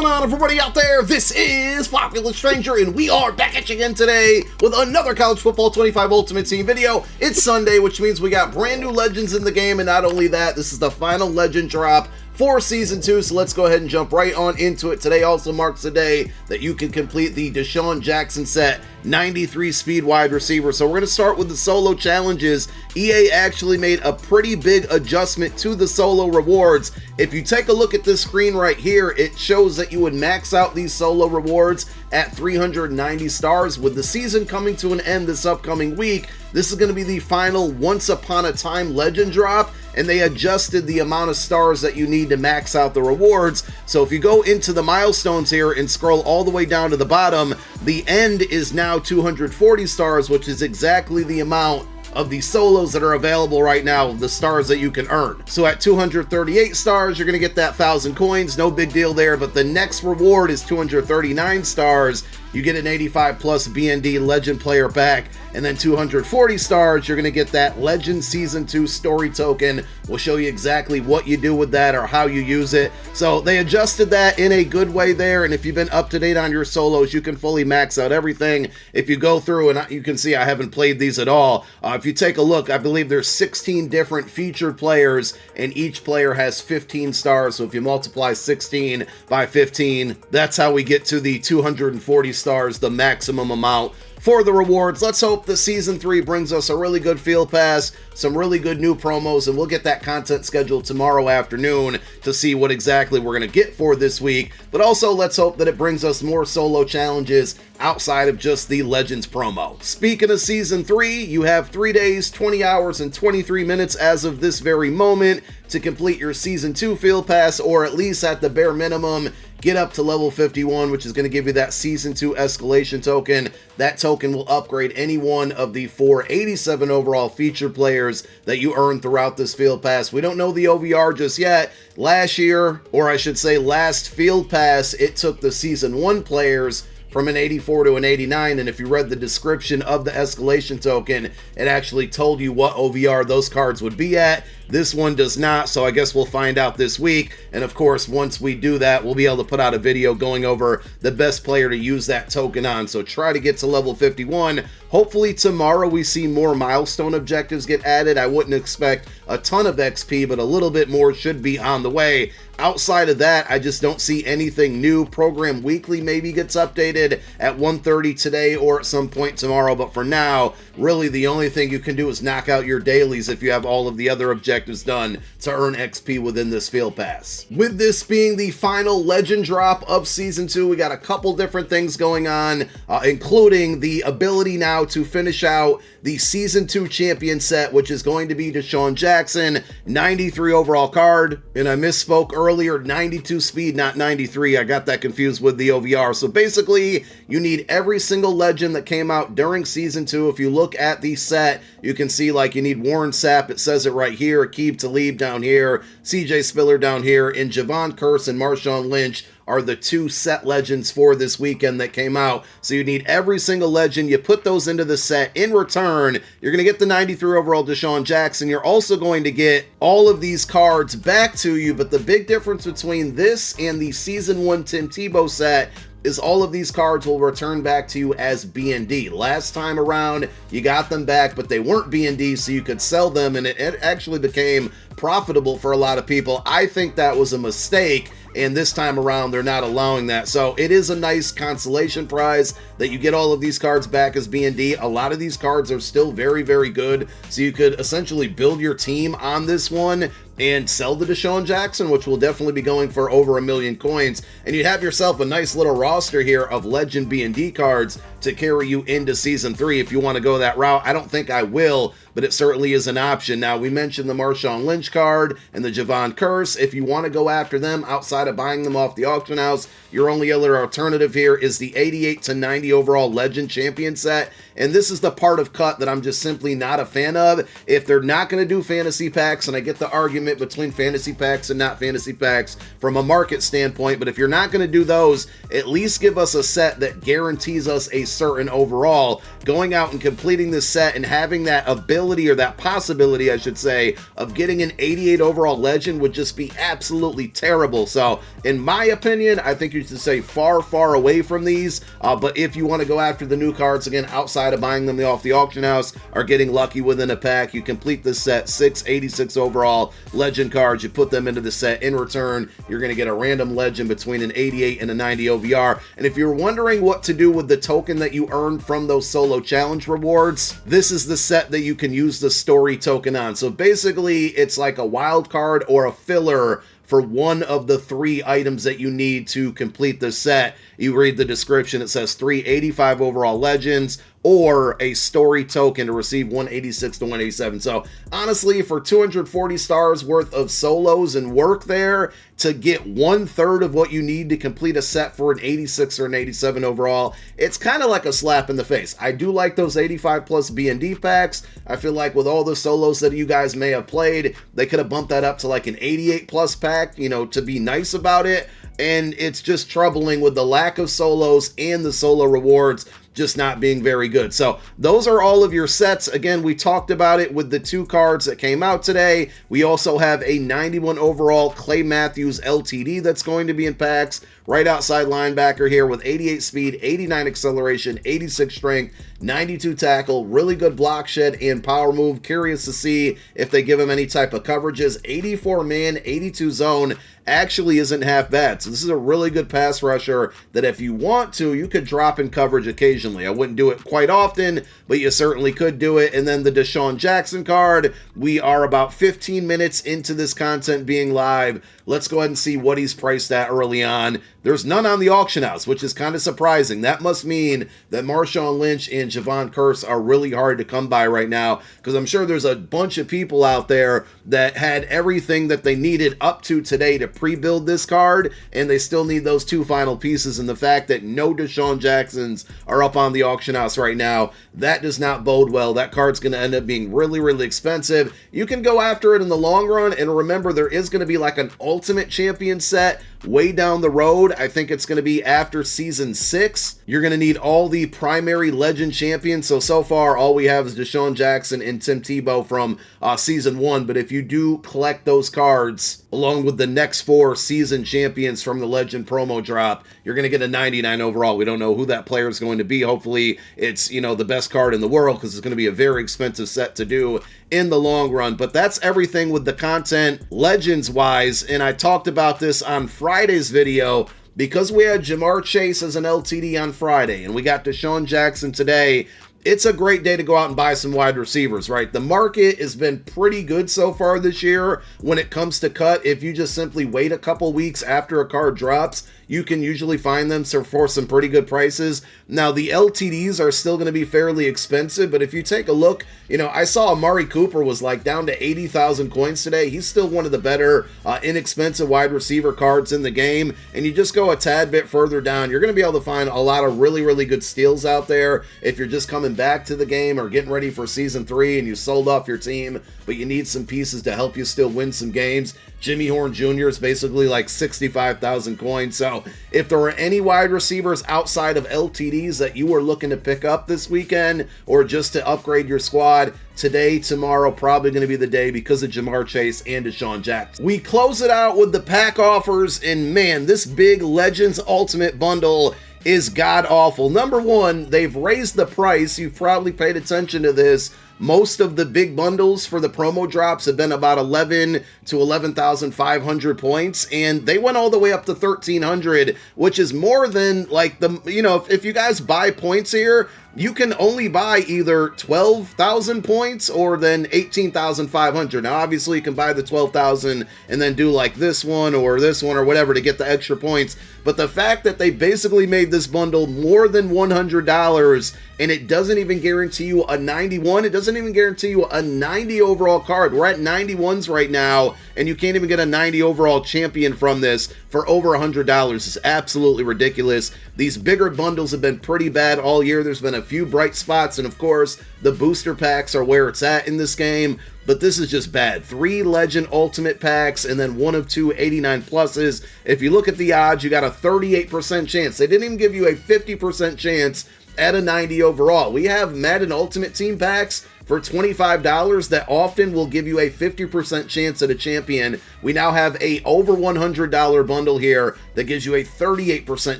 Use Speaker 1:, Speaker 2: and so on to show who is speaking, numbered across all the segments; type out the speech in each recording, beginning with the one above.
Speaker 1: going on, everybody out there? This is Popular Stranger, and we are back at you again today with another College Football 25 Ultimate Team video. It's Sunday, which means we got brand new legends in the game, and not only that, this is the final legend drop for Season 2, so let's go ahead and jump right on into it. Today also marks the day that you can complete the DeSean Jackson set 93 speed wide receiver. So we're going to start with the solo challenges. EA actually made a pretty big adjustment to the solo rewards. If you take a look at this screen right here, it shows that you would max out these solo rewards at 390 stars. With the season coming to an end this upcoming week, this is going to be the final Once Upon a Time legend drop, and they adjusted the amount of stars that you need to max out the rewards. So if you go into the milestones here and scroll all the way down to the bottom, the end is now 240 stars, which is exactly the amount of the solos that are available right now, the stars that you can earn. So at 238 stars, you're going to get that 1,000 coins, no big deal there, but the next reward is 239 stars. You get an 85 plus BND legend player back, and then 240 stars, you're going to get that Legend Season 2 story token. We'll show you exactly what you do with that or how you use it. So they adjusted that in a good way there, and if you've been up to date on your solos, you can fully max out everything. If you go through, and you can see I haven't played these at all, if you take a look, I believe there's 16 different featured players, and each player has 15 stars. So if you multiply 16 by 15, that's how we get to the 240 stars, the maximum amount for the rewards. Let's hope the Season 3 brings us a really good field pass, some really good new promos, and we'll get that content scheduled tomorrow afternoon to see what exactly we're going to get for this week. But also, let's hope that it brings us more solo challenges outside of just the Legends promo. Speaking of Season 3, you have 3 days, 20 hours, and 23 minutes as of this very moment to complete your Season 2 field pass, or at least at the bare minimum, get up to level 51, which is going to give you that Season 2 escalation token. That token will upgrade any one of the 487 overall featured players that you earn throughout this field pass. We don't know the OVR just yet. Last year, or I should say last field pass, it took the Season 1 players from an 84 to an 89, and if you read the description of the escalation token, it actually told you what OVR those cards would be at. This one does not, so I guess we'll find out this week, and of course, once we do that, we'll be able to put out a video going over the best player to use that token on, so try to get to level 51. Hopefully tomorrow we see more milestone objectives get added. I wouldn't expect a ton of XP, but a little bit more should be on the way. Outside of that, I just don't see anything new. Program Weekly maybe gets updated at 1:30 today or at some point tomorrow, but for now, really the only thing you can do is knock out your dailies if you have all of the other objectives done to earn XP within this field pass. With this being the final legend drop of Season 2, we got a couple different things going on, including the ability now to finish out the Season 2 champion set, which is going to be DeSean Jackson, 93 overall card, and I misspoke earlier, 92 speed, not 93. I got that confused with the OVR. So basically, you need every single legend that came out during Season 2. If you look at the set, you can see like you need Warren Sapp, it says it right here, Aqib Talib down here, CJ Spiller down here, and Javon Curse and Marshawn Lynch are the two set legends for this weekend that came out. So you need every single legend. You put those into the set. In return, you're going to get the 93 overall DeSean Jackson. You're also going to get all of these cards back to you, but the big difference between this and the Season 1 Tim Tebow set is all of these cards will return back to you as BND. Last time around, you got them back, but they weren't BND, so you could sell them, and it actually became profitable for a lot of people. I think that was a mistake, and this time around, they're not allowing that. So it is a nice consolation prize that you get all of these cards back as BND. A lot of these cards are still very, very good, so you could essentially build your team on this one and sell the DeSean Jackson, which will definitely be going for over 1 million coins. And you'd have yourself a nice little roster here of Legend BND cards to carry you into Season 3 if you want to go that route. I don't think I will, but it certainly is an option. Now, we mentioned the Marshawn Lynch card and the Javon Curse. If you want to go after them outside of buying them off the auction house, your only other alternative here is the 88 to 90 overall Legend Champion set. And this is the part of cut that I'm just simply not a fan of. If they're not going to do fantasy packs, and I get the argument argument between fantasy packs and not fantasy packs from a market standpoint, but if you're not going to do those, at least give us a set that guarantees us a certain overall. Going out and completing this set and having that ability, or that possibility, I should say, of getting an 88 overall legend would just be absolutely terrible. So in my opinion, I think you should stay far, far away from these. But if you want to go after the new cards, again, outside of buying them off the auction house or getting lucky within a pack, you complete this set, 686 overall legend cards, you put them into the set. In return, you're going to get a random legend between an 88 and a 90 OVR. And if you're wondering what to do with the token that you earned from those solo challenge rewards, this is the set that you can use the story token on. So basically, it's like a wild card or a filler for one of the 3 items that you need to complete the set. You read the description, it says 385 overall legends or a story token to receive 186 to 187. So honestly, for 240 stars worth of solos and work there, to get 1/3 of what you need to complete a set for an 86 or an 87 overall, it's kind of like a slap in the face. I do like those 85 plus B&D packs. I feel like with all the solos that you guys may have played, they could have bumped that up to like an 88 plus pack, you know, to be nice about it. And it's just troubling with the lack of solos and the solo rewards just not being very good. So those are all of your sets. Again, we talked about it with the 2 cards that came out today. We also have a 91 overall Clay Matthews LTD that's going to be in packs. Right outside linebacker here with 88 speed, 89 acceleration, 86 strength, 92 tackle, really good block shed and power move. Curious to see if they give him any type of coverages. 84 man, 82 zone actually isn't half bad. So this is a really good pass rusher that if you want to, you could drop in coverage occasionally. I wouldn't do it quite often, but you certainly could do it. And then the DeSean Jackson card, we are about 15 minutes into this content being live. Let's go ahead and see what he's priced at early on. There's none on the auction house, which is kind of surprising. That must mean that Marshawn Lynch and Javon Curse are really hard to come by right now, because I'm sure there's a bunch of people out there that had everything that they needed up to today to pre-build this card, and they still need those 2 final pieces. And the fact that no DeSean Jacksons are up on the auction house right now, that does not bode well. That card's going to end up being really, really expensive. You can go after it in the long run, and remember, there is going to be like an Ultimate Champion set way down the road. I think it's going to be after season 6. You're going to need all the primary legend champions. So far, all we have is DeSean Jackson and Tim Tebow from season 1. But if you do collect those cards, along with the next 4 season champions from the legend promo drop, you're going to get a 99 overall. We don't know who that player is going to be. Hopefully, it's, you know, the best card in the world, because it's going to be a very expensive set to do in the long run. But that's everything with the content legends wise. And I talked about this on Friday's video, because we had Jamar Chase as an LTD on Friday and we got DeSean Jackson today. It's a great day to go out and buy some wide receivers, right? The market has been pretty good so far this year when it comes to cut. If you just simply wait a couple weeks after a card drops, you can usually find them for some pretty good prices. Now, the LTDs are still going to be fairly expensive, but if you take a look, you know, I saw Amari Cooper was like down to 80,000 coins today. He's still one of the better inexpensive wide receiver cards in the game, and you just go a tad bit further down, you're going to be able to find a lot of really, really good steals out there if you're just coming back to the game or getting ready for season 3 and you sold off your team, but you need some pieces to help you still win some games. Jimmy Horn Jr. is basically like 65,000 coins. So if there are any wide receivers outside of LTDs that you are looking to pick up this weekend or just to upgrade your squad, today, tomorrow, probably going to be the day because of Jamar Chase and DeSean Jackson. We close it out with the pack offers, and man, this big Legends Ultimate Bundle is god-awful. Number one, they've raised the price. You've probably paid attention to this. Most of the big bundles for the promo drops have been about 11 to 11,500 points, and they went all the way up to 1,300, which is more than like the, you know, if you guys buy points here, you can only buy either 12,000 points or then 18,500. Now, obviously, you can buy the 12,000 and then do like this one or whatever to get the extra points. But the fact that they basically made this bundle more than $100 and it doesn't even guarantee you a 91, it doesn't even guarantee you a 90 overall card. We're at 91s right now, and you can't even get a 90 overall champion from this for over $100. It's absolutely ridiculous. These bigger bundles have been pretty bad all year. There's been a few bright spots, and of course, the booster packs are where it's at in this game, but this is just bad. 3 Legend Ultimate packs, and then 1 of 2 89 pluses. If you look at the odds, you got a 38% chance. They didn't even give you a 50% chance at a 90 overall. We have Madden Ultimate Team packs for $25 that often will give you a 50% chance at a champion. We now have a over $100 bundle here that gives you a 38%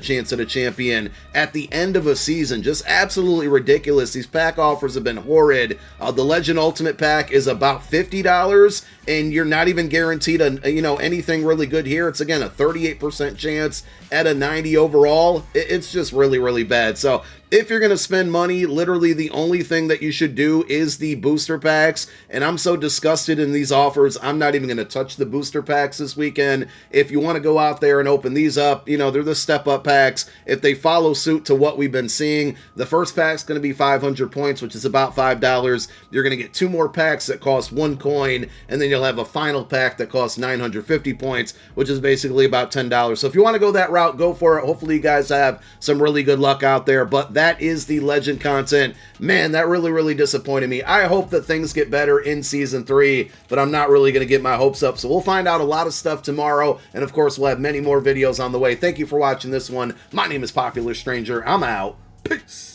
Speaker 1: chance at a champion at the end of a season. Just absolutely ridiculous. These pack offers have been horrid. The Legend Ultimate pack is about $50, and you're not even guaranteed anything really good here. It's again a 38% chance at a 90 overall. It's just really, really bad. So if you're going to spend money, literally the only thing that you should do is the booster packs, and I'm so disgusted in these offers, I'm not even going to touch the booster packs this weekend. If you want to go out there and open these up, they're the step-up packs. If they follow suit to what we've been seeing, the first pack's going to be 500 points, which is about $5. You're going to get 2 more packs that cost 1 coin, and then you'll have a final pack that costs 950 points, which is basically about $10. So if you want to go that route, go for it. Hopefully you guys have some really good luck out there, but that is the Legend content. Man, that really, really disappointed me. I hope that things get better in Season 3, but I'm not really going to get my hopes up. So we'll find out a lot of stuff tomorrow, and of course, we'll have many more videos on the way. Thank you for watching this one. My name is Popular Stranger. I'm out. Peace.